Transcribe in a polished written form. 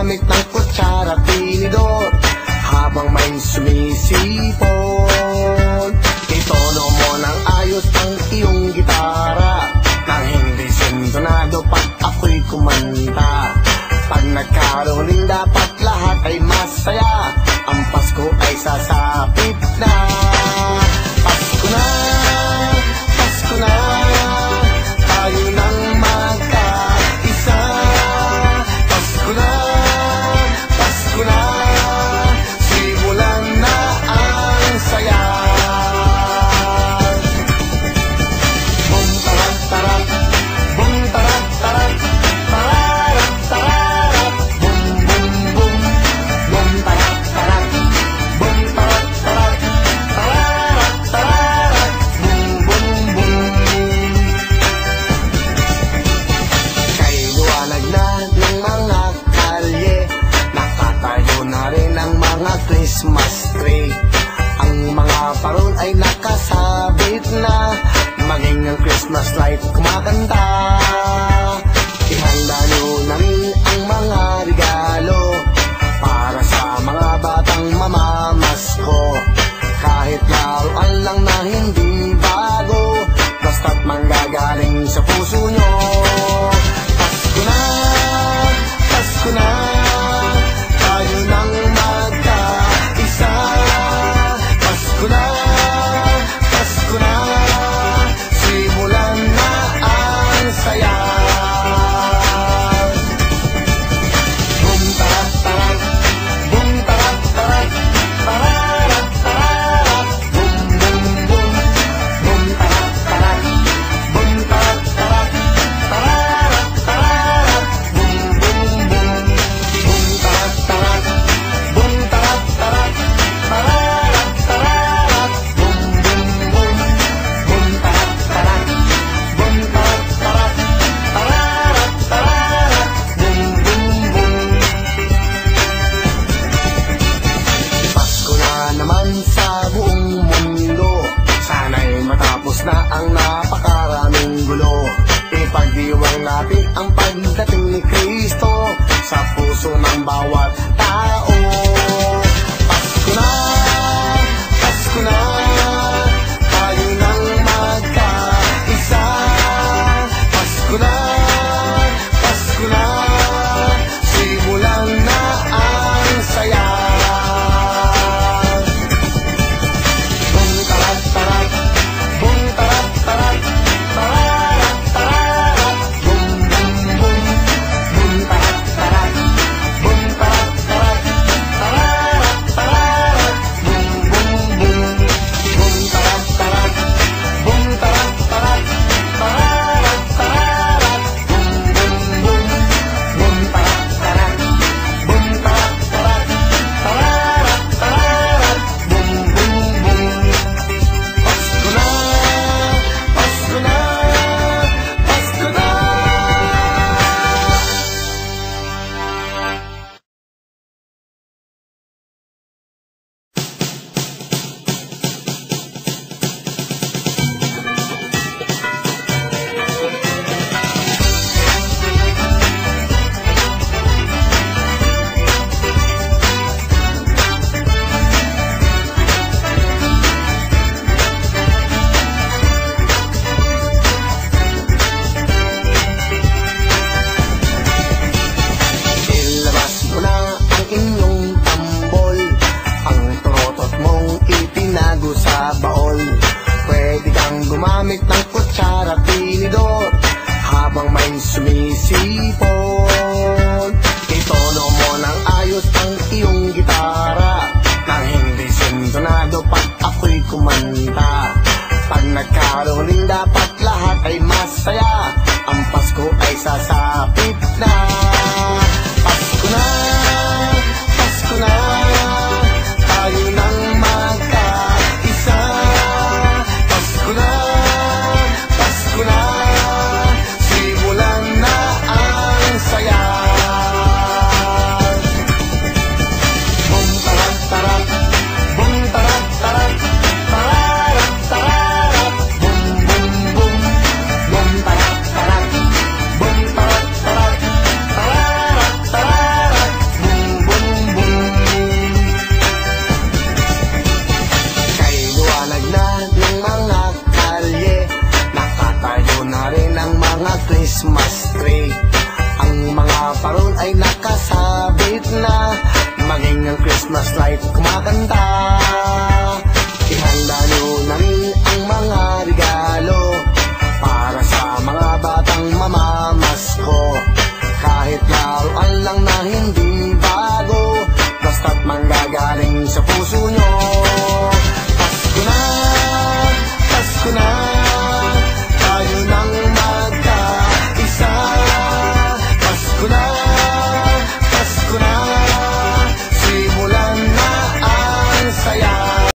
gumamit ng kutsara at tinidor habang may sumisipon. Itono mo ng ayos ang iyong gitara nang hindi sintonado pag ako'y kumanta. Pag nagkaroling dapat lahat ay masaya, ang Pasko ay sasapit na. Pasko na, Pasko na, tayo nang magkaisa. Pasko na, Pasko na, simulan na ang saya. Bum tarat tarat, bum tarat tarat, tarat tarat, bum bum bum, bum tarat tarat, bum tarat tarat, tarat tarat, bum bum bum. Kay liwanag na ng mga kalye, nakatayo na rin ang mga Christmas tree. Ang mga parol ay nakasabit na, maging ang Christmas light kumakanta. Ihanda nyo na rin ang mga regalo para sa mga batang mamamasko. Kahit laruan lang na hindi bago, basta't manggagaling sa puso nyo. Pasko na, Pasko na, tayo nang magkaisa. Pasko na, Pasko na, simulan na ang saya. Bum tarat tarat, bum tarat tarat, tarat tarat, bum bum bum, bum tarat tarat, bum tarat tarat, tarat tarat, bum bum bum, bum tarat tarat, bum tarat tarat, tarat tarat, bum bum bum, bum tarat tarat, bum tarat tarat, tarat tarat, bum bum bum. Pasko na naman sa buong mundo, sana'y matapos na ang napakaraming gulo. Ipagdiwang natin ang pagdating ni Kristo sa puso ng bawat tao. Pasko na, Pasko na, tayo nang magkaisa. Pasko na, Pasko na, simulan na ang saya. Bum tarat tarat, bum tarat tarat, tarat tarat, bum bum bum, bum tarat tarat, bum tarat tarat, tarat tarat, bum bum bum, bum tarat tarat, bum tarat tarat, tarat tarat, bum bum bum, bum tarat tarat, bum tarat tarat, tarat tarat, bum bum bum. Pasko na, Pasko na, Pasko na. Ilabas mo na ang inyong tambol, ang trotot mong itinago sa baol. Pwede kang gumamit ng kutsara at tinidor habang may sumisipon. Itono mo ng ayos ang iyong gitara nang hindi sintonado pag ako'y kumanta. Pag nagkaroling dapat lahat ay masaya, ang Pasko ay sasapit na. Pasko na, Pasko na, tayo nang magkaisa. Pasko na, Pasko na, simulan na ang Christmas light kumakanta. Ihanda nyo na rin ang mga regalo para sa mga batang mamamasko. Kahit laruan lang na